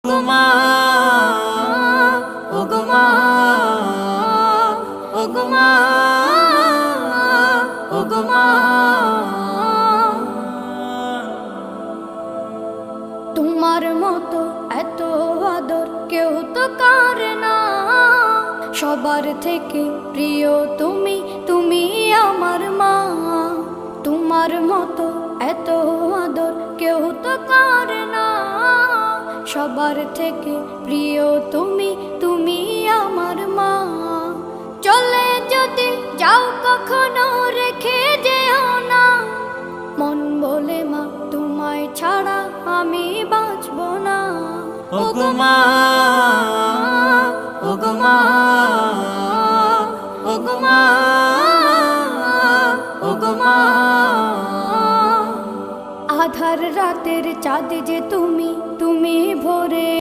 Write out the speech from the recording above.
ওগো মা, ওগো মা, ওগো মা। তোমার মতো এত আদর কেউ তো করে না, সবার থেকে প্রিয় তুমি, তুমি আমার মা। তোমার মতো এত আদর কেউ তো করে না, সবার থেকে প্রিয় তুমি, তুমি আমার মা। চলে যদি যাও কখনো রেখে যেও না, মন বলে মা তোমায় ছাড়া আমি বাঁচব না। ওগো মা, ওগো মা, ওগো মা, ওগো মা। আধার রাতের চাঁদ যে তুমি, তুমি ভোর